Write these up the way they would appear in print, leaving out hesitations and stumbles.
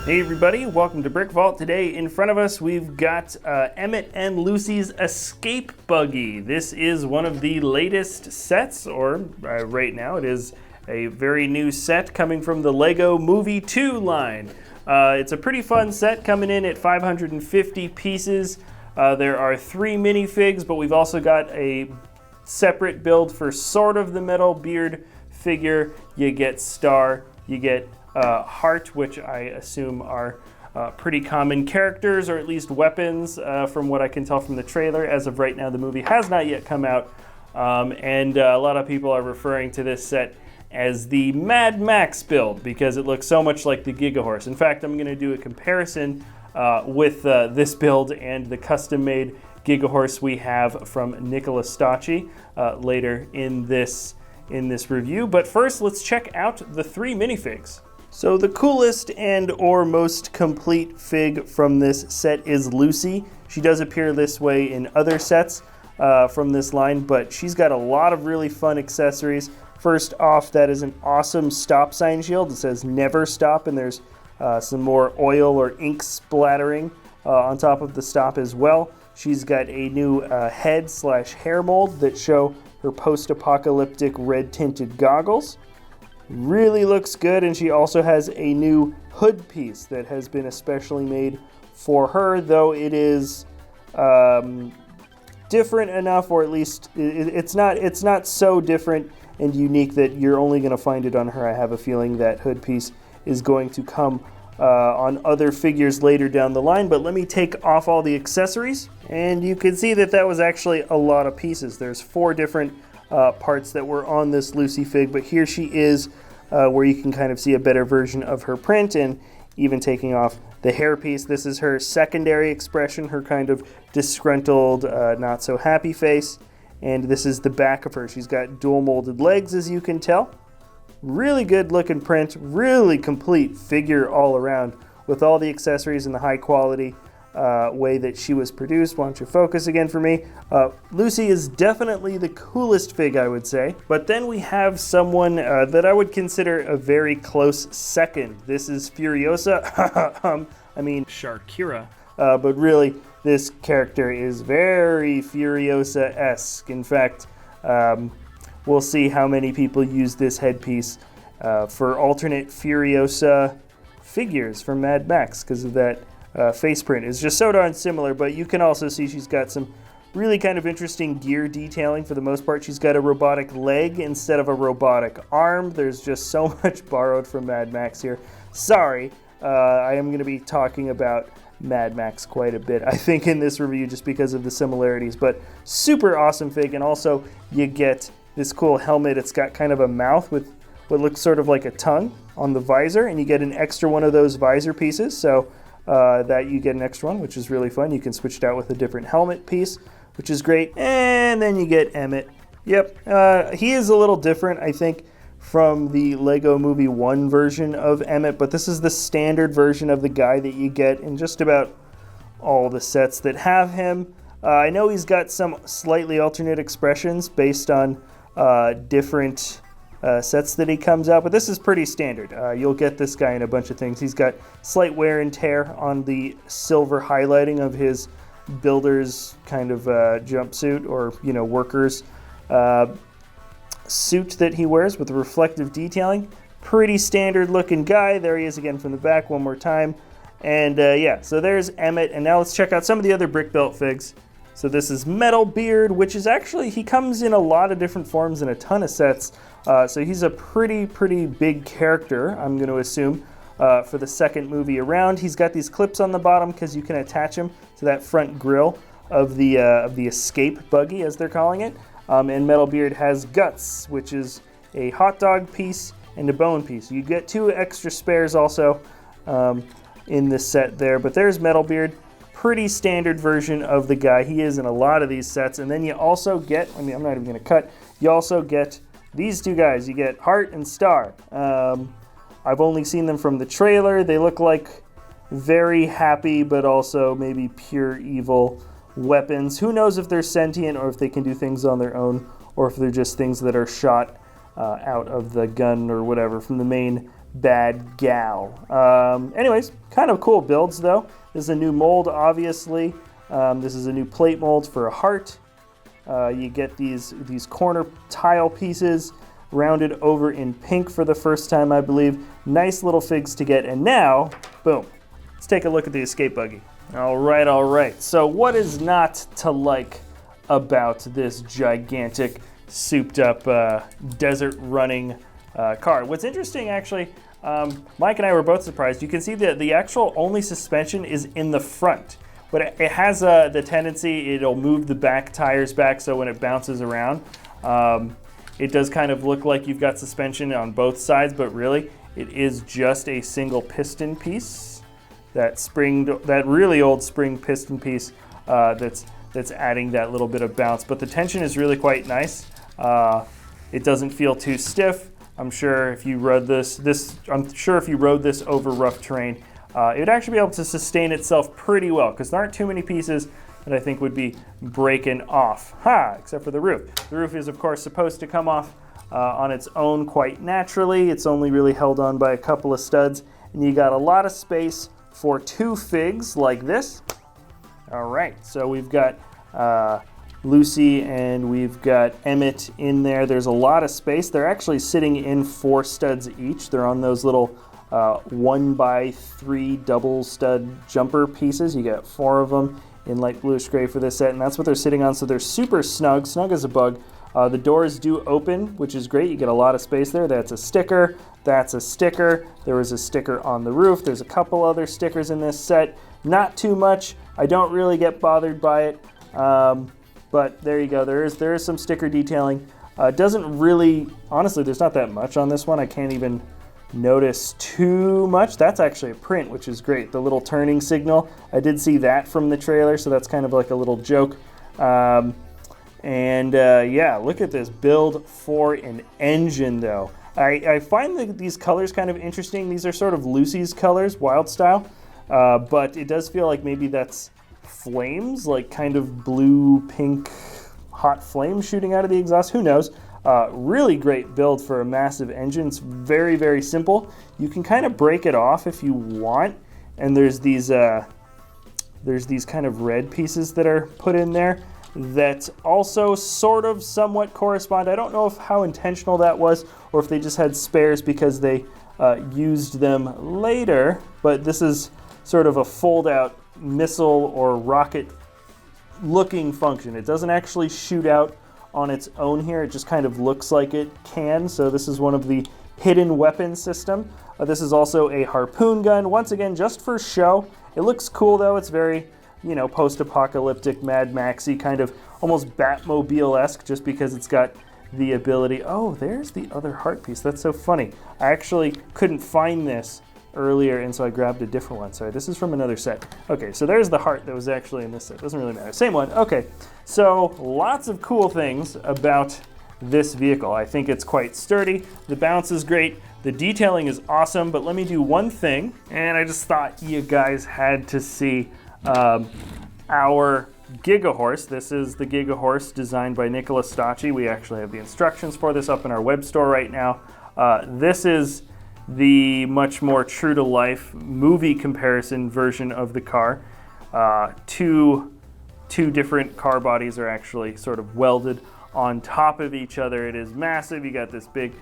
Hey everybody, welcome to BrickVault. Today in front of us we've got Emmet and Lucy's Escape Buggy. This is one of the latest sets, or right now it is a very new set coming from the LEGO Movie 2 line. It's a pretty fun set coming in at 550 pieces. There are 3 minifigs, but we've also got a separate build for sort of the metal beard figure. You get Star, you get Heart, which I assume are pretty common characters, or at least weapons, from what I can tell from the trailer. As of right now, the movie has not yet come out, and a lot of people are referring to this set as the Mad Max build because it looks so much like the Giga Horse. In fact, I'm going to do a comparison with this build and the custom-made Giga Horse we have from Nicola Stacci later in this review. But first, let's check out the 3 minifigs. So the coolest and or most complete fig from this set is Lucy. She does appear this way in other sets from this line, but she's got a lot of really fun accessories. First off, that is an awesome stop sign shield. It says never stop, and there's some more oil or ink splattering on top of the stop as well. She's got a new head/hair mold that show her post-apocalyptic red tinted goggles. Really looks good, and she also has a new hood piece that has been especially made for her, though it is different enough, or at least it's not so different and unique that you're only going to find it on her. I have a feeling that hood piece is going to come on other figures later down the line, but let me take off all the accessories, and you can see that that was actually a lot of pieces. There's 4 different parts that were on this Lucy fig, but here she is where you can kind of see a better version of her print, and even taking off the hair piece. This is her secondary expression, her kind of disgruntled, not so happy face, and this is the back of her. She's got dual molded legs, as you can tell. Really good looking print, really complete figure all around with all the accessories and the high quality way that she was produced. Why don't you focus again for me? Lucy is definitely the coolest fig, I would say. But then we have someone that I would consider a very close second. This is Furiosa. I mean Sharkira. But really, this character is very Furiosa-esque. In fact, we'll see how many people use this headpiece for alternate Furiosa figures from Mad Max because of that face print. It's just so darn similar, but you can also see she's got some really kind of interesting gear detailing. For the most part, she's got a robotic leg instead of a robotic arm. There's just so much borrowed from Mad Max here. Sorry, I am going to be talking about Mad Max quite a bit, I think, in this review just because of the similarities, but super awesome fig. And also you get this cool helmet. It's got kind of a mouth with what looks sort of like a tongue on the visor, and you get an extra one of those visor pieces, so that you get an extra one, which is really fun. You can switch it out with a different helmet piece, which is great. And then you get Emmet. Yep, he is a little different, I think, from the LEGO Movie 1 version of Emmet, but this is the standard version of the guy that you get in just about all the sets that have him. I know he's got some slightly alternate expressions based on different sets that he comes out, but this is pretty standard. You'll get this guy in a bunch of things. He's got slight wear and tear on the silver highlighting of his builder's kind of jumpsuit, or worker's suit that he wears with reflective detailing. Pretty standard looking guy. There he is again from the back one more time. And yeah, so there's Emmet, and now let's check out some of the other Brick-Built figs. So this is Metal Beard, which is actually, he comes in a lot of different forms in a ton of sets. So he's a pretty big character, I'm going to assume, for the second movie around. He's got these clips on the bottom because you can attach him to that front grille of the Escape Buggy, as they're calling it. And Metal Beard has Guts, which is a hot dog piece and a bone piece. You get 2 extra spares also in this set there. But there's Metal Beard. Pretty standard version of the guy. He is in a lot of these sets. And then you also get, I'm not even going to cut, you also get these 2 guys. You get Heart and Star. I've only seen them from the trailer. They look like very happy, but also maybe pure evil weapons. Who knows if they're sentient or if they can do things on their own, or if they're just things that are shot out of the gun or whatever from the main bad gal. Anyways, kind of cool builds though. This is a new mold, obviously. This is a new plate mold for a heart. You get these corner tile pieces rounded over in pink for the first time, I believe. Nice little figs to get, and now, boom. Let's take a look at the Escape Buggy. All right. So what is not to like about this gigantic, souped up desert running car? What's interesting, actually, Mike and I were both surprised. You can see that the actual only suspension is in the front, but it has the tendency, it'll move the back tires back, so when it bounces around, it does kind of look like you've got suspension on both sides, but really it is just a single piston piece. That really old spring piston piece that's adding that little bit of bounce. But the tension is really quite nice. It doesn't feel too stiff. I'm sure if you rode this over rough terrain, it would actually be able to sustain itself pretty well, because there aren't too many pieces that I think would be breaking off. Except for the roof. The roof is, of course, supposed to come off on its own quite naturally. It's only really held on by a couple of studs, and you got a lot of space for two figs like this. All right, so we've got Lucy and we've got Emmet in there. There's a lot of space. They're actually sitting in 4 studs each. They're on those little 1x3 double stud jumper pieces. You get 4 of them in light bluish gray for this set, and that's what they're sitting on. So they're super snug as a bug. The doors do open, which is great. You get a lot of space there. That's a sticker. That's a sticker. There was a sticker on the roof. There's a couple other stickers in this set. Not too much. I don't really get bothered by it. But there you go. There is some sticker detailing. Doesn't really, honestly, there's not that much on this one. I can't even notice too much. That's actually a print, which is great. The little turning signal. I did see that from the trailer, so that's kind of like a little joke. Yeah, look at this build for an engine, though. I find these colors kind of interesting. These are sort of Lucy's colors, wild style, but it does feel like maybe that's flames, like kind of blue, pink, hot flames shooting out of the exhaust. Who knows? Really great build for a massive engine. It's very, very simple. You can kind of break it off if you want, and there's these kind of red pieces that are put in there that also sort of somewhat correspond. I don't know how intentional that was, or if they just had spares because they used them later, but this is sort of a fold-out missile or rocket looking function. It doesn't actually shoot out on its own here. It just kind of looks like it can. So this is one of the hidden weapon system. This is also a harpoon gun, once again, just for show. It looks cool though. It's very, post-apocalyptic, Mad Maxy, kind of almost Batmobile-esque, just because it's got the ability. Oh, there's the other heart piece. That's so funny. I actually couldn't find this earlier, and so I grabbed a different one. Sorry, this is from another set. Okay, so there's the heart that was actually in this set. Doesn't really matter. Same one. Okay, so lots of cool things about this vehicle. I think it's quite sturdy. The bounce is great. The detailing is awesome, but let me do one thing, and I just thought you guys had to see our Giga Horse. This is the Giga Horse designed by Nicola Stacci. We actually have the instructions for this up in our web store right now. This is the much more true-to-life movie comparison version of the car. Two different car bodies are actually sort of welded on top of each other. It is massive. You got this big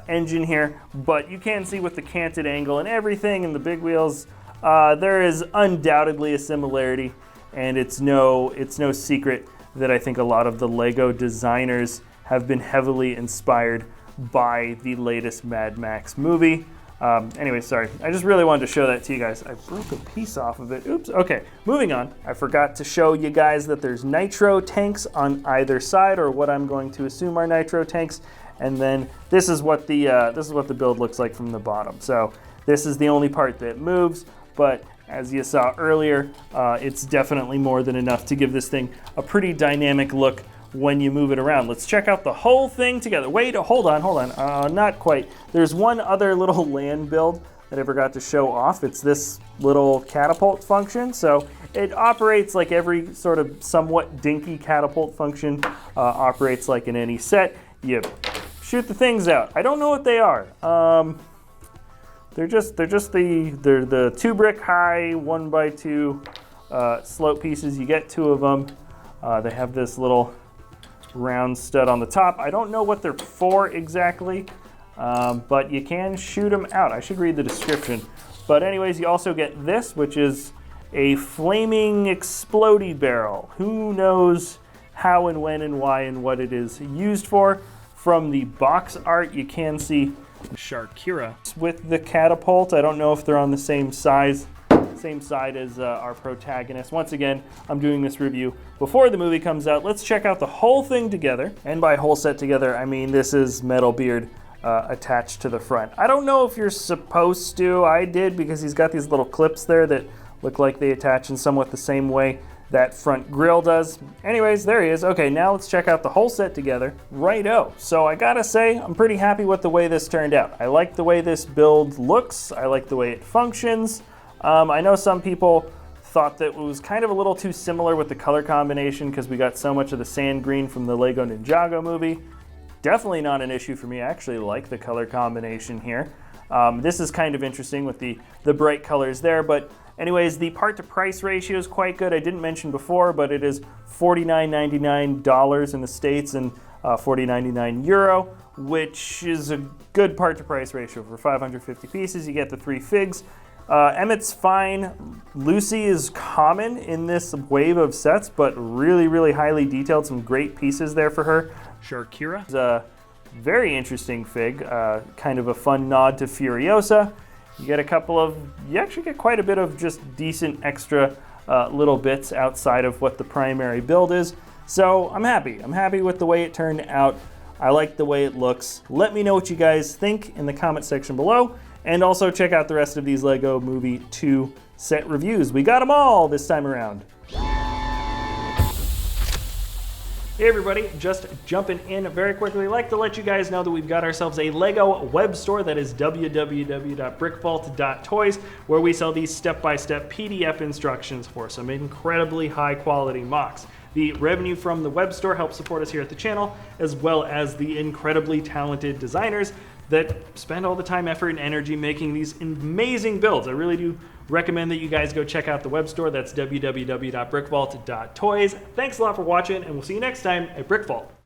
engine here, but you can see with the canted angle and everything and the big wheels, there is undoubtedly a similarity, and it's no secret that I think a lot of the Lego designers have been heavily inspired by the latest Mad Max movie. Anyway, sorry. I just really wanted to show that to you guys. I broke a piece off of it. Oops. Okay, moving on. I forgot to show you guys that there's Nitro Tanks on either side, or what I'm going to assume are Nitro Tanks. And then this is what the build looks like from the bottom. So this is the only part that moves, but as you saw earlier, it's definitely more than enough to give this thing a pretty dynamic look when you move it around. Let's check out the whole thing together. Wait, hold on. Not quite. There's one other little land build that I forgot to show off. It's this little catapult function. So it operates like every sort of somewhat dinky catapult function operates like in any set. You shoot the things out. I don't know what they are. they're the 2 brick high 1x2 slope pieces. You get 2 of them. They have this little round stud on the top. I don't know what they're for exactly, but you can shoot them out. I should read the description. But anyways, you also get this, which is a flaming explodey barrel. Who knows how and when and why and what it is used for. From the box art, you can see Sharkira with the catapult. I don't know if they're on the same side as our protagonist. Once again, I'm doing this review before the movie comes out. Let's check out the whole thing together. And by whole set together, I mean this is Metal Beard attached to the front. I don't know if you're supposed to. I did, because he's got these little clips there that look like they attach in somewhat the same way that front grille does. Anyways, there he is. Okay, now let's check out the whole set together. Righto. So I gotta say, I'm pretty happy with the way this turned out. I like the way this build looks. I like the way it functions. I know some people thought that it was kind of a little too similar with the color combination because we got so much of the sand green from the Lego Ninjago movie. Definitely not an issue for me. I actually like the color combination here. This is kind of interesting with the bright colors there, but anyways, the part to price ratio is quite good. I didn't mention before, but it is $49.99 in the States and €40.99 Euro, which is a good part to price ratio. For 550 pieces, you get the 3 figs. Emmet's fine. Lucy is common in this wave of sets, but really, really highly detailed. Some great pieces there for her. Sharkira is a very interesting fig, kind of a fun nod to Furiosa. You get you actually get quite a bit of just decent extra little bits outside of what the primary build is. So I'm happy. I'm happy with the way it turned out. I like the way it looks. Let me know what you guys think in the comment section below. And also check out the rest of these LEGO Movie 2 set reviews. We got them all this time around. Hey everybody, just jumping in very quickly. I'd like to let you guys know that we've got ourselves a LEGO web store. That is www.brickvault.toys, where we sell these step-by-step PDF instructions for some incredibly high quality mocks. The revenue from the web store helps support us here at the channel, as well as the incredibly talented designers that spend all the time, effort, and energy making these amazing builds. I really do recommend that you guys go check out the web store. That's www.brickvault.toys. Thanks a lot for watching, and we'll see you next time at BrickVault.